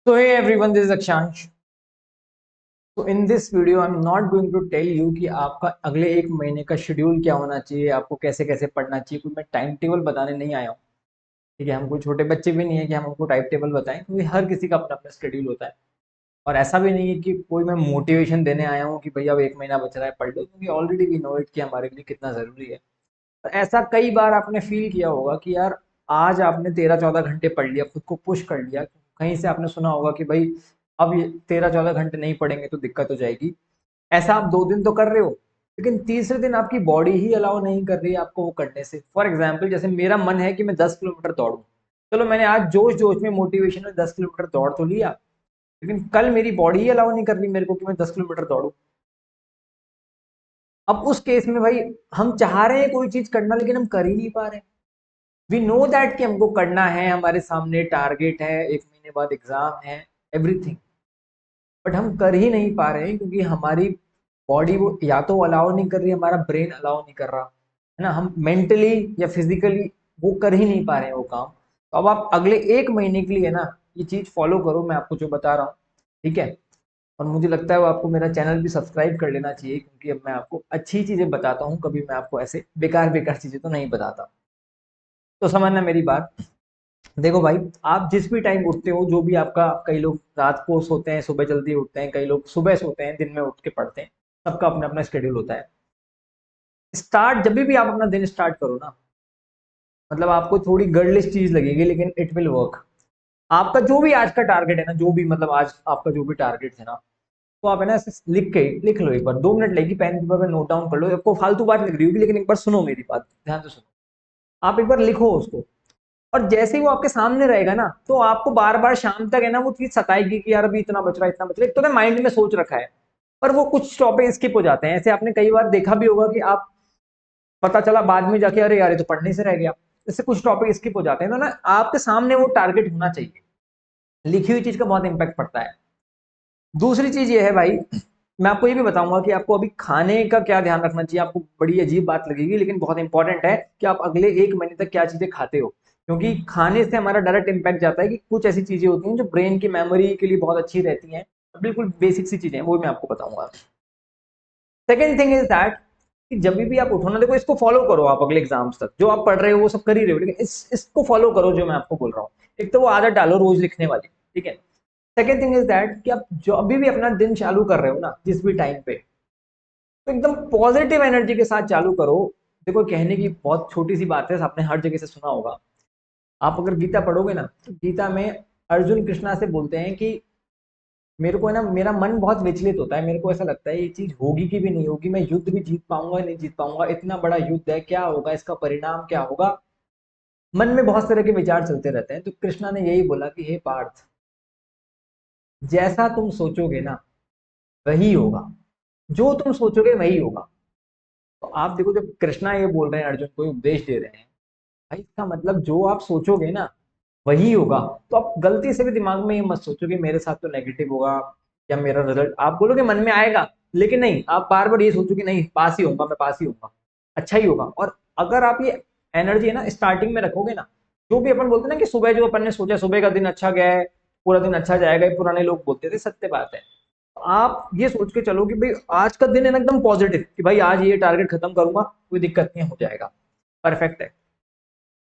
So hey everyone, this is Akshansh. So in this video, I'm not going to tell you कि आपका अगले एक महीने का शेड्यूल क्या होना चाहिए, आपको कैसे कैसे पढ़ना चाहिए। कोई मैं टाइम टेबल बताने नहीं आया हूँ। ठीक है, हम कोई छोटे बच्चे भी नहीं है कि हम आपको टाइम टेबल बताएं, क्योंकि हर किसी का अपना अपना शेड्यूल होता है। और ऐसा भी नहीं है कि कोई मैं मोटिवेशन देने आया हूँ कि भैया अब एक महीना बच रहा है पढ़ लो, क्योंकि ऑलरेडी वी नो इट कि हमारे लिए कितना ज़रूरी है। और ऐसा कई बार आपने फील किया होगा कि यार आज आपने 13-14 घंटे पढ़ लिया, खुद को पुश कर लिया। कहीं से आपने सुना होगा कि भाई अब ये 13-14 घंटे नहीं पढ़ेंगे तो दिक्कत हो जाएगी। ऐसा आप 2 दिन तो कर रहे हो, लेकिन तीसरे दिन आपकी बॉडी ही अलाउ नहीं कर रही है आपको वो करने से। फॉर एग्जाम्पल, जैसे मेरा मन है कि मैं 10 किलोमीटर दौड़ूं, चलो मैंने आज जोश जोश में मोटिवेशन में 10 किलोमीटर दौड़ तो लिया, लेकिन कल मेरी बॉडी ही अलाउ नहीं कर रही मेरे को कि मैं 10 किलोमीटर दौड़ूं। अब उस केस में भाई हम चाह रहे हैं कोई चीज करना, लेकिन हम कर ही नहीं पा रहे। वी नो दैट कि हमको करना है, हमारे सामने टारगेट है, एक महीने बाद एग्जाम है, एवरीथिंग, बट हम कर ही नहीं पा रहे हैं क्योंकि हमारी बॉडी वो या तो अलाउ नहीं कर रही, हमारा ब्रेन अलाउ नहीं कर रहा है ना, हम मेंटली या फिजिकली वो कर ही नहीं पा रहे हैं वो काम। तो अब आप अगले एक महीने के लिए ना ये चीज फॉलो करो, मैं आपको जो बता रहा हूँ। ठीक है, और मुझे लगता है वो आपको मेरा चैनल भी सब्सक्राइब कर लेना चाहिए, क्योंकि अब मैं आपको अच्छी चीजें बताता हूँ, कभी मैं आपको ऐसे बेकार बेकार चीजें तो नहीं बताता। तो समझना मेरी बात। देखो भाई, आप जिस भी टाइम उठते हो, जो भी आपका, कई लोग रात को सोते हैं, सुबह जल्दी उठते हैं, कई लोग सुबह सोते हैं, दिन में उठ के पढ़ते हैं। सबका अपना अपना शेड्यूल होता है। स्टार्ट जब भी आप अपना दिन स्टार्ट करो ना, मतलब आपको थोड़ी गर्लिश चीज लगेगी, लेकिन इट विल वर्क। आपका जो भी आज का टारगेट है ना, जो भी मतलब आज आपका जो भी टारगेट है ना, तो आप है ना ऐसे लिख लो। एक बार 2 मिनट लेगी, पेन पेपर पे नोट डाउन कर लो। आपको फालतू बात लग रही होगी, लेकिन एक बार सुनो मेरी बात, ध्यान से सुनो। आप एक बार लिखो उसको, और जैसे ही वो आपके सामने रहेगा ना, तो आपको बार बार शाम तक है ना वो चीज सताएगी कि यार अभी इतना बच रहा है, इतना बच रहा है। एक तो ना माइंड में सोच रखा है, पर वो कुछ टॉपिक स्किप हो जाते हैं। ऐसे आपने कई बार देखा भी होगा कि आप, पता चला बाद में जाके अरे यार ये तो पढ़ने से रह गया। इससे कुछ टॉपिक स्किप हो जाते हैं। तो ना आपके सामने वो टारगेट होना चाहिए। लिखी हुई चीज का बहुत इंपैक्ट पड़ता है। दूसरी चीज ये है भाई, मैं आपको ये भी बताऊंगा कि आपको अभी खाने का क्या ध्यान रखना चाहिए। आपको बड़ी अजीब बात लगेगी, लेकिन बहुत इंपॉर्टेंट है कि आप अगले एक महीने तक क्या चीजें खाते हो, क्योंकि खाने से हमारा डायरेक्ट इंपैक्ट जाता है कि कुछ ऐसी चीजें होती हैं जो ब्रेन की मेमोरी के लिए बहुत अच्छी रहती हैं। बिल्कुल बेसिक सी चीजें हैं, वो मैं आपको बताऊंगा। सेकेंड थिंग इज दैट कि जब भी आप उठो ना, देखो इसको फॉलो करो। आप अगले एग्जाम्स तक जो आप पढ़ रहे हो वो सब कर ही रहे हो, लेकिन इसको फॉलो करो जो मैं आपको बोल रहा हूँ। एक तो वो आदत डालो रोज लिखने वाली। ठीक है। सेकेंड थिंग इज दैट कि आप जो अभी भी अपना दिन चालू कर रहे हो ना, जिस भी टाइम पे, तो एकदम पॉजिटिव एनर्जी के साथ चालू करो। देखो, कहने की बहुत छोटी सी बात है, आपने हर जगह से सुना होगा। आप अगर गीता पढ़ोगे ना, तो गीता में अर्जुन कृष्णा से बोलते हैं कि मेरे को है ना, मेरा मन बहुत विचलित होता है, मेरे को ऐसा लगता है ये चीज होगी कि भी नहीं होगी, मैं युद्ध भी जीत पाऊंगा नहीं जीत पाऊंगा, इतना बड़ा युद्ध है, क्या होगा, इसका परिणाम क्या होगा। मन में बहुत तरह के विचार चलते रहते हैं। तो कृष्णा ने यही बोला कि हे पार्थ, जैसा तुम सोचोगे ना वही होगा, जो तुम सोचोगे वही होगा। तो आप देखो, जब कृष्णा ये बोल रहे हैं, अर्जुन को उपदेश दे रहे हैं, भाई इसका मतलब जो आप सोचोगे ना वही होगा। तो आप गलती से भी दिमाग में ये मत सोचो कि मेरे साथ तो नेगेटिव होगा, या मेरा रिजल्ट, आप बोलोगे मन में आएगा, लेकिन नहीं, आप बार बार ये सोचो कि नहीं पास ही होगा, मैं पास ही होगा, अच्छा ही होगा। और अगर आप ये एनर्जी है ना स्टार्टिंग में रखोगे ना, जो भी अपन बोलते हैं ना कि सुबह जो अपन ने सोचा सुबह का दिन अच्छा गया है, पूरा दिन अच्छा जाएगा, ये पुराने लोग बोलते थे, सत्य बात है। आप ये सोच के चलो कि भाई आज का दिन है ना एकदम पॉजिटिव, कि भाई आज ये टारगेट खत्म करूंगा, कोई दिक्कत नहीं, हो जाएगा, परफेक्ट है।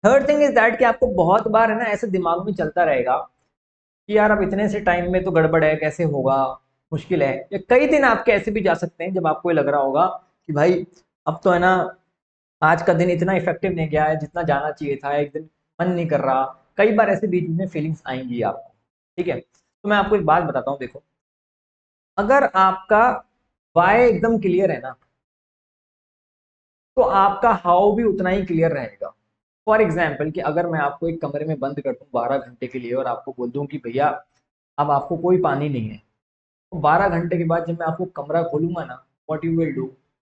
थर्ड थिंग इज दैट कि आपको बहुत बार है ना ऐसे दिमाग में चलता रहेगा कि यार अब इतने से टाइम में तो गड़बड़ है, कैसे होगा, मुश्किल है। या कई दिन आपके ऐसे भी जा सकते हैं जब आपको ये लग रहा होगा कि भाई अब तो है ना आज का दिन इतना इफेक्टिव नहीं गया है जितना जाना चाहिए था, एक दिन मन नहीं कर रहा। कई बार ऐसे बीच में फीलिंग्स आएंगी आपको। ठीक है, तो मैं आपको एक बात बताता हूँ। देखो, अगर आपका वाई एकदम क्लियर है ना, तो आपका हाउ भी उतना ही क्लियर रहेगा। फॉर एग्जाम्पल कि अगर मैं आपको एक कमरे में बंद कर दूं 12 घंटे के लिए, और आपको बोल दूं कि भैया अब आपको कोई पानी नहीं है, तो 12 घंटे के बाद जब मैं आपको कमरा खोलूंगा ना, व्हाट यू विल डू,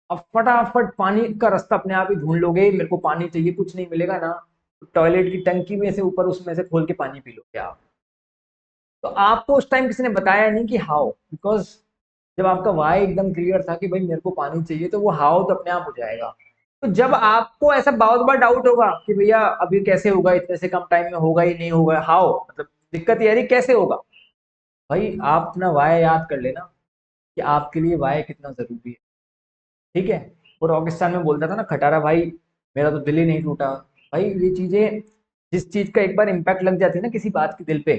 अब फटाफट पानी का रास्ता अपने आप ही ढूंढ लोगे। मेरे को पानी चाहिए, कुछ नहीं मिलेगा ना, तो टॉयलेट की टंकी में से ऊपर उसमें से खोल के पानी पी लोगे आप। तो आपको उस टाइम किसी ने बताया नहीं कि हाउ, बिकॉज जब आपका वाई एकदम क्लियर था कि भाई मेरे को पानी चाहिए, तो वो हाउ तो अपने आप हो जाएगा। तो जब आपको ऐसा बहुत बार डाउट होगा कि भैया अभी कैसे होगा, इतने से कम टाइम में होगा ही नहीं होगा, हाउ मतलब दिक्कत ये है कैसे होगा, भाई आप अपना वाय याद कर लेना कि आपके लिए वाय कितना जरूरी है। ठीक है। वो रॉकिस्तान में बोलता था ना, खटारा भाई मेरा तो दिल ही नहीं टूटा। भाई ये चीजें, जिस चीज का एक बार इम्पैक्ट लग जाती है ना किसी बात के दिल पे,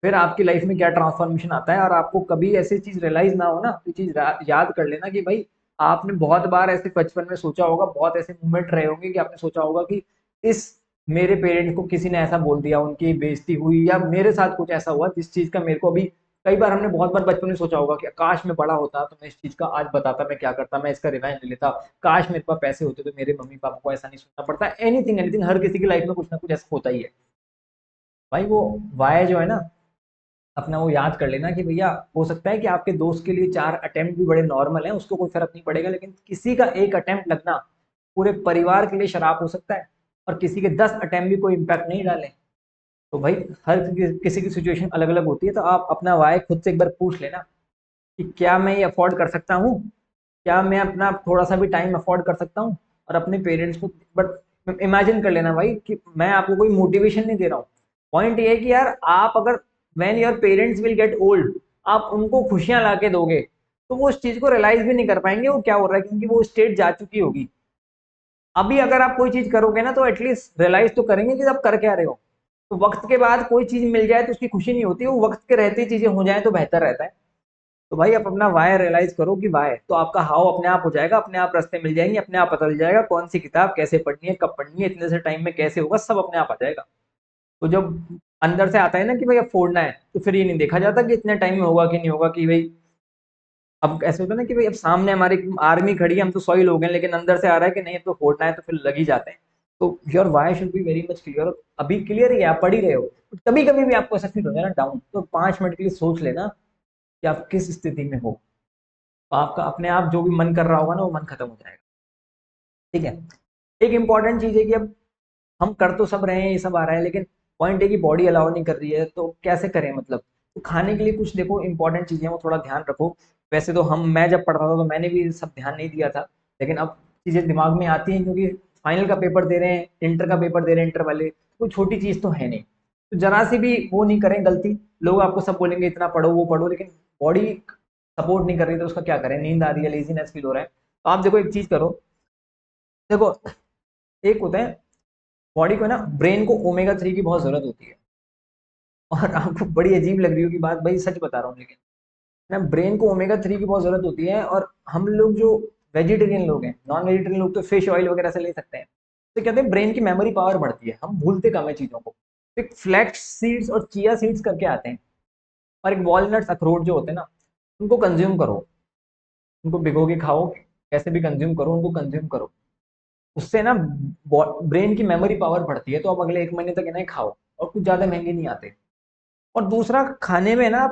फिर आपकी लाइफ में क्या ट्रांसफॉर्मेशन आता है। और आपको कभी ऐसी चीज रियलाइज ना हो ना, तो चीज याद कर लेना कि भाई आपने बहुत बार ऐसे बचपन में सोचा होगा, बहुत ऐसे मोमेंट रहे होंगे कि आपने सोचा होगा कि इस मेरे पेरेंट्स को किसी ने ऐसा बोल दिया, उनकी बेइज्जती हुई, या मेरे साथ कुछ ऐसा हुआ जिस चीज का मेरे को अभी, कई बार हमने बहुत बार बचपन में सोचा होगा कि काश मैं बड़ा होता तो मैं इस चीज का आज बताता, मैं क्या करता, मैं इसका रिवेंज ले लेता, काश मेरे पास पैसे होते तो मेरे मम्मी पापा को ऐसा नहीं सुनना पड़ता। एनीथिंग एनीथिंग, हर किसी की लाइफ में कुछ ना कुछ ऐसा होता ही है। भाई वो वाय जो है ना, अपना वो याद कर लेना कि भैया हो सकता है कि आपके दोस्त के लिए 4 अटेम्प्ट भी बड़े नॉर्मल हैं, उसको कोई फर्क नहीं पड़ेगा, लेकिन किसी का एक अटेम्प्ट लगना पूरे परिवार के लिए शराब हो सकता है। और किसी के 10 अटेम्प्ट भी कोई इम्पैक्ट नहीं डाले। तो भाई हर किसी की सिचुएशन अलग अलग होती है, तो आप अपना वाय खुद से एक बार पूछ लेना कि क्या मैं ये अफोर्ड कर सकता हूँ, क्या मैं अपना थोड़ा सा भी टाइम अफोर्ड कर सकता हूँ। और अपने पेरेंट्स को, बट इमेजिन कर लेना भाई कि मैं आपको कोई मोटिवेशन नहीं दे रहा हूँ। पॉइंट ये है कि यार आप अगर, when your parents will get old, आप उनको खुशियां ला के दोगे तो वो उस चीज को रियलाइज भी नहीं कर पाएंगे वो क्या हो रहा है, क्योंकि वो स्टेट जा चुकी होगी। अभी अगर आप कोई चीज करोगे ना तो एटलीस्ट रियलाइज तो करेंगे कि आप कर क्या रहे हो। तो वक्त के बाद कोई चीज मिल जाए तो उसकी खुशी नहीं होती, वो वक्त के रहते चीजें हो जाए तो बेहतर रहता है। तो भाई आप अपना वाय रियलाइज करो कि वाय तो आपका हाउ अपने आप हो जाएगा, अपने आप रास्ते मिल जाएंगे, अपने आप पता चल जाएगा कौन सी किताब कैसे पढ़नी है, कब पढ़नी है, इतने से टाइम में कैसे होगा, सब अपने आप आ जाएगा। तो जब अंदर से आता है ना कि भाई अब फोड़ना है, तो फिर ये नहीं देखा जाता कि इतने टाइम में होगा कि नहीं होगा, कि भाई अब ऐसे होता है ना कि भाई अब सामने हमारी आर्मी खड़ी है, हम तो 100 ही लोग हैं, लेकिन अंदर से आ रहा है कि नहीं अब तो फोड़ना है, तो फिर लग ही जाते हैं। तो your why should be very much clear. अभी क्लियर ही है, आप पढ़ ही रहे हो, कभी कभी भी आपको ऐसा फील हो जाए ना डाउन, तो 5 मिनट के लिए सोच लेना कि आप किस स्थिति में हो। तो आपका अपने आप जो भी मन कर रहा होगा ना, वो मन खत्म हो जाएगा। ठीक है। एक इंपॉर्टेंट चीज है कि अब हम कर तो सब रहे हैं, ये सब आ रहा है, लेकिन पॉइंट है कि बॉडी अलाउ नहीं कर रही है, तो कैसे करें मतलब। तो खाने के लिए कुछ देखो इंपॉर्टेंट चीजें हैं, वो थोड़ा ध्यान रखो। वैसे तो मैं जब पढ़ता था तो मैंने भी सब ध्यान नहीं दिया था, लेकिन अब चीजें दिमाग में आती हैं, क्योंकि फाइनल का पेपर दे रहे हैं, इंटर का पेपर दे रहे हैं, इंटर वाले कोई छोटी चीज तो है नहीं। तो जरा सी भी वो नहीं करें गलती, लोग आपको सब बोलेंगे इतना पढ़ो वो पढ़ो, लेकिन बॉडी सपोर्ट नहीं कर रही तो उसका क्या करें, नींद आ रही है, लेजीनेस फील हो रहा है, तो आप देखो एक चीज करो। देखो एक होता है, बॉडी को ना, ब्रेन को ओमेगा 3 की बहुत जरूरत होती है। और आपको बड़ी अजीब लग रही होगी बात, भाई सच बता रहा हूँ, लेकिन ना ब्रेन को ओमेगा 3 की बहुत जरूरत होती है। और हम लोग जो वेजिटेरियन लोग हैं, नॉन वेजिटेरियन लोग तो फिश ऑयल वगैरह से ले सकते हैं। तो कहते हैं ब्रेन की मेमोरी पावर बढ़ती है, हम भूलते कम है चीजों को। तो एक फ्लैक्स सीड्स और चिया सीड्स करके आते हैं, और एक वॉलनट्स, अखरोट जो होते हैं ना, उनको कंज्यूम करो, उनको भिगो के खाओ, कैसे भी कंज्यूम करो, उनको कंज्यूम करो। उससे ना ब्रेन की मेमोरी पावर बढ़ती है, तो आप अगले 1 महीने तक इन्हें खाओ, और कुछ ज्यादा महंगे नहीं आते। और दूसरा, खाने में ना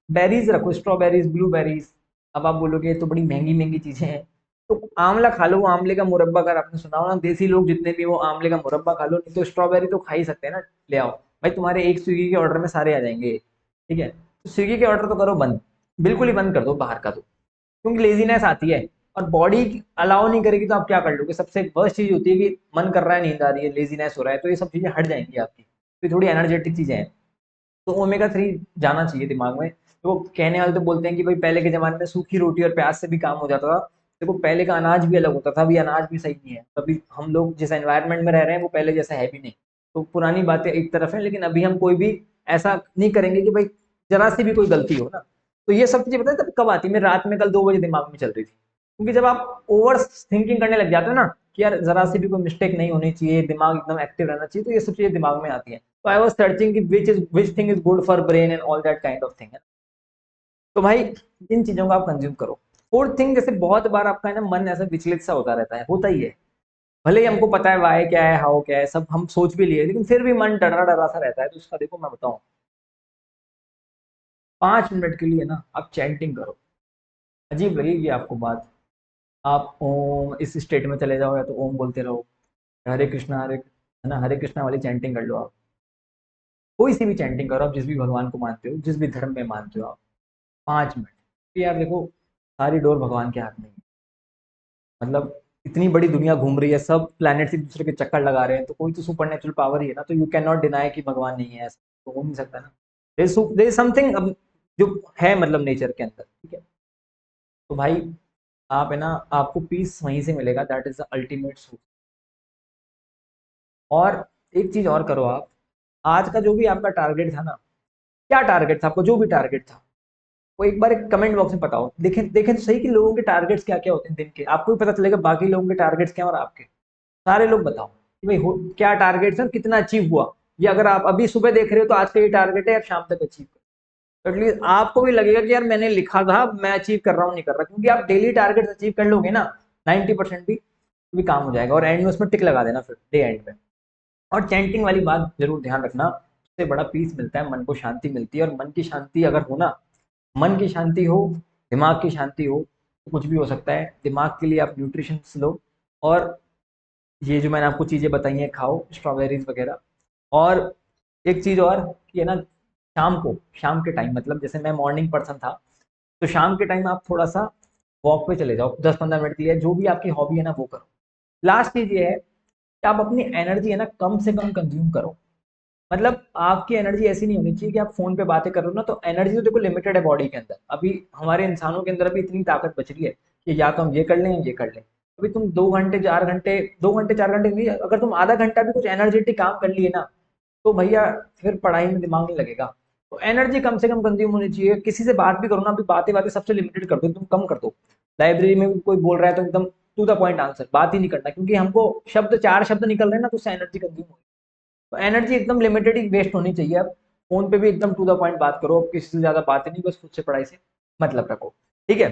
बेरीज रखो, स्ट्रॉबेरीज, ब्लूबेरीज। अब आप बोलोगे ये तो बड़ी महंगी महंगी चीजें हैं, तो आंवला खा लो, आंवले का मुरब्बा, अगर आपने सुना हो ना, देसी लोग जितने भी, वो आंवले का मुरब्बा खा लो, नहीं तो स्ट्रॉबेरी तो खा ही सकते हैं ना, ले आओ। भाई तुम्हारे एक स्विगी के ऑर्डर में सारे आ जाएंगे। ठीक है, तो स्विगी के ऑर्डर तो करो बंद, बिल्कुल ही बंद कर दो बाहर का, तो क्योंकि लेजीनेस आती है, और बॉडी अलाउ नहीं करेगी तो आप क्या कर लोगे। सबसे वर्स्ट चीज होती है कि मन कर रहा है, नींद आ रही है, लेजीनेस हो रहा है, तो ये सब चीजें हट जाएंगी आपकी, तो थोड़ी एनर्जेटिक चीजें हैं। तो ओमेगा 3 जाना चाहिए दिमाग में। तो कहने वाले तो बोलते हैं कि भाई पहले के जमाने में सूखी रोटी और प्याज से भी काम हो जाता था। देखो पहले का अनाज भी अलग होता था, अभी अनाज भी सही नहीं है, अभी हम लोग जिस एनवायरनमेंट में रह रहे हैं वो पहले जैसा है भी नहीं। तो पुरानी बातें एक तरफ है, लेकिन अभी हम कोई भी ऐसा नहीं करेंगे कि भाई जरा सी भी कोई गलती हो ना। तो ये सब चीजें पता है तब कब आती है, मेरे रात में कल 2 बजे दिमाग में चल रही थी, क्योंकि जब आप ओवर थिंकिंग करने लग जाते हो ना कि यार जरा सी भी कोई मिस्टेक नहीं होनी चाहिए, दिमाग एकदम एक्टिव रहना चाहिए, तो ये सब चीजें दिमाग में आती हैं। तो आई वाज सर्चिंग कि which thing is good for brain and all that kind of thing है। तो भाई इन चीजों को आप कंज्यूम करो। फोर्थ थिंग, जैसे बहुत बार आपका है ना मन ऐसा विचलित सा होता रहता है, होता ही है, भले ही हमको पता है वाई क्या है, हाउ क्या है, सब हम सोच भी लिए, लेकिन फिर भी मन डरा डरा सा रहता है। तो उसका देखो मैं बताऊं, 5 मिनट के लिए ना आप चैंटिंग करो। अजीब लगेगी आपको बात, आप ओम इस स्टेट में चले जाओ, या तो ओम बोलते रहो, हरे कृष्णा हरे, है ना, हरे कृष्णा वाली चैंटिंग कर लो आप। कोई सी भी चैंटिंग करो आप, जिस भी भगवान को मानते हो, जिस भी धर्म में मानते हो आप, 5 मिनट। यार देखो सारी डोर भगवान के हाथ में ही है। मतलब इतनी बड़ी दुनिया घूम रही है, सब प्लैनेट्स एक दूसरे के चक्कर लगा रहे हैं, तो कोई तो सुपर नेचुरल पावर ही है ना, तो यू कैन नॉट डिनाई कि भगवान नहीं है, ऐसा तो हो नहीं सकता ना। देयर इज समथिंग, जो है मतलब नेचर के अंदर, ठीक है। तो भाई आप है ना, आपको पीस वहीं से मिलेगा, that is the ultimate source. और एक चीज और करो आप, आज का जो भी आपका टारगेट था ना, क्या टारगेट था आपको, जो भी टारगेट था वो एक बार एक कमेंट बॉक्स में बताओ। देखें देखें तो सही कि लोगों के टारगेट्स क्या क्या होते हैं दिन के, आपको भी पता चलेगा बाकी लोगों के टारगेट्स क्या हैं और आपके। सारे लोग बताओ कि भाई क्या टारगेट्स हैं, कितना अचीव हुआ। ये अगर आप अभी सुबह देख रहे हो तो आज का ये टारगेट है, आप शाम तक अचीव करो। तो एटलीस्ट आपको भी लगेगा कि यार मैंने लिखा था, मैं अचीव कर रहा हूँ नहीं कर रहा, क्योंकि आप डेली टारगेट अचीव कर लोगे ना 90% भी काम हो जाएगा। और एंड में उसमें टिक लगा देना फिर डे एंड में। और चैंटिंग वाली बात जरूर ध्यान रखना, उससे बड़ा पीस मिलता है, मन को शांति मिलती है। और मन की शांति अगर हो ना, मन की शांति हो, दिमाग की शांति हो, तो कुछ भी हो सकता है। दिमाग के लिए आप न्यूट्रिशन लो, और ये जो मैंने आपको चीज़ें बताई हैं खाओ, स्ट्रॉबेरीज वगैरह। और एक चीज़ और कि है ना, शाम को, शाम के टाइम मतलब जैसे मैं मॉर्निंग पर्सन था, तो शाम के टाइम आप थोड़ा सा वॉक पे चले जाओ, 10-15 मिनट के लिए, जो भी आपकी हॉबी है ना वो करो। लास्ट चीज़ ये है कि आप अपनी एनर्जी है ना कम से कम कंज्यूम करो। मतलब आपकी एनर्जी ऐसी नहीं होनी चाहिए कि आप फोन पे बातें कर रहे हो ना, तो एनर्जी तो देखो लिमिटेड है बॉडी के अंदर। अभी हमारे इंसानों के अंदर अभी इतनी ताकत बच रही है कि या तो हम ये कर लें या ये कर लें। अभी तुम 2 घंटे 4 घंटे, 2 घंटे 4 घंटे नहीं, अगर तुम आधा घंटा भी कुछ एनर्जेटिक काम कर लिए ना, तो भैया फिर पढ़ाई में दिमाग नहीं लगेगा। तो एनर्जी कम से कम कंज्यूम होनी चाहिए। किसी से बात भी करो ना, अभी बातें बातें सबसे लिमिटेड कर दो, तुम कम कर दो। लाइब्रेरी में भी कोई बोल रहा है तो एकदम टू द पॉइंट आंसर, बात ही नहीं करना, क्योंकि हमको शब्द, 4 शब्द निकल रहे हैं ना, तो उससे एनर्जी कंज्यूम हो। तो एनर्जी एकदम लिमिटेड ही वेस्ट होनी चाहिए। अब फोन पे भी एकदम टू द पॉइंट बात करो, अब किसी से ज्यादा बात नहीं, बस खुद से पढ़ाई से मतलब रखो, ठीक है।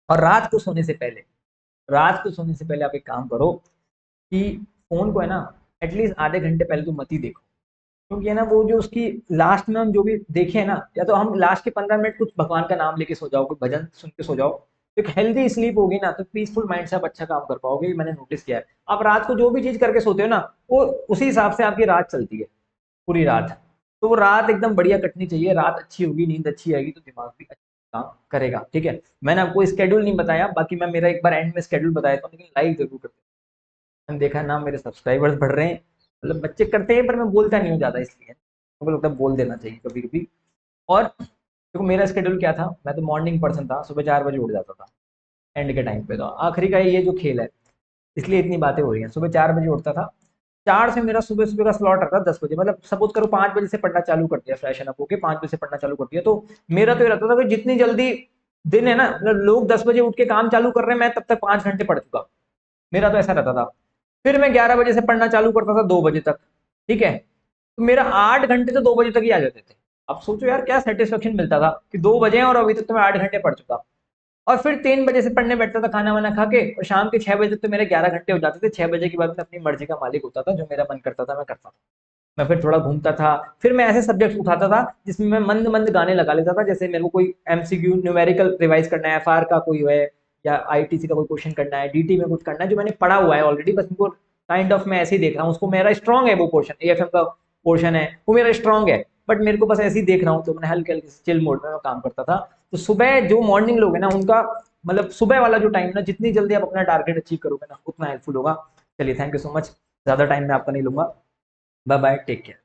और रात को सोने से पहले, रात को सोने से पहले आप एक काम करो कि फोन को है ना एटलीस्ट आधे घंटे पहले तो मत ही देखो। क्योंकि है ना वो जो उसकी लास्ट में हम जो भी देखे है ना, या तो हम लास्ट के 15 मिनट कुछ भगवान का नाम लेके सो जाओ, कोई भजन सुन के सो जाओ, तो एक हेल्दी स्लीप होगी ना, तो पीसफुल माइंड से आप अच्छा काम कर पाओगे। ये मैंने नोटिस किया है। आप रात को जो भी चीज करके सोते हो ना, वो उसी हिसाब से आपकी रात चलती है, पूरी रात। तो वो रात एकदम बढ़िया कटनी चाहिए, रात अच्छी होगी, नींद अच्छी आएगी, तो दिमाग भी अच्छा काम करेगा, ठीक है। मैंने आपको स्केड्यूल नहीं बताया, बाकी मैं मेरा एक बार एंड में स्केड्यूल बताया था, लेकिन लाइक जरूर करते हैं। मैंने देखा ना मेरे सब्सक्राइबर्स बढ़ रहे हैं, मतलब बच्चे करते हैं पर मैं बोलता नहीं हूँ ज़्यादा, इसलिए मुझे लगता है बोल देना चाहिए कभी कभी। और देखो मेरा स्केड्यूल क्या था, मैं तो मॉर्निंग पर्सन था, सुबह 4 बजे उठ जाता था एंड के टाइम पे। तो आखिरी का ये जो खेल है, इसलिए इतनी बातें हो रही हैं। सुबह 4 बजे उठता था, 4 से मेरा सुबह सुबह का स्लॉट रहता था 10 बजे। मतलब सपोज करो 5 बजे से पढ़ना चालू कर दिया, फ्रेशन अप होके 5 बजे से पढ़ना चालू कर दिया, तो मेरा तो ये रहता था कि जितनी जल्दी दिन है ना, मतलब लोग 10 बजे उठ के काम चालू कर रहे हैं, मैं तब तक 5 घंटे पढ़ चुका। मेरा तो ऐसा रहता था। फिर मैं 11 बजे से पढ़ना चालू करता था 2 बजे तक, ठीक है। तो मेरा 8 घंटे तो 2 बजे तक ही आ जाते थे। अब सोचो यार क्या सेटिस्फेक्शन मिलता था कि 2 बजे हैं और अभी तक तो मैं 8 घंटे पढ़ चुका। और फिर 3 बजे से पढ़ने बैठता था खाना वाना खा के, और शाम के 6 बजे तक तो मेरे 11 घंटे हो जाते थे। 6 बजे के बाद मैं अपनी मर्जी का मालिक होता था, जो मेरा मन करता था मैं करता था। मैं फिर थोड़ा घूमता था, फिर मैं ऐसे सब्जेक्ट उठाता था जिसमें मैं मंद मंद गाने लगा लेता था। जैसे मेरे को कोई एमसीक्यू न्यूमेरिकल रिवाइज करना है, एफआर का कोई है, या आईटीसी का कोई क्वेश्चन करना है, डीटी में कुछ करना है जो मैंने पढ़ा हुआ है ऑलरेडी, बस उनको काइंड ऑफ मैं ऐसे ही देख रहा हूँ, उसको मेरा स्ट्रॉन्ग है वो पोर्शन, एएफएम का पोर्शन है वो मेरा स्ट्रॉन्ग है, बट मेरे को बस ऐसे ही देख रहा हूँ, तो मैंने हल्के हल्के चिल मोड में मैं काम करता था। तो सुबह जो मॉर्निंग लोग है ना, उनका मतलब सुबह वाला जो टाइम है ना, जितनी जल्दी आप अपना टारगेट अचीव करोगे ना, उतना हेल्पफुल होगा। चलिए थैंक यू सो मच, ज्यादा टाइम मैं आपका नहीं लूंगा। Bye bye, take care.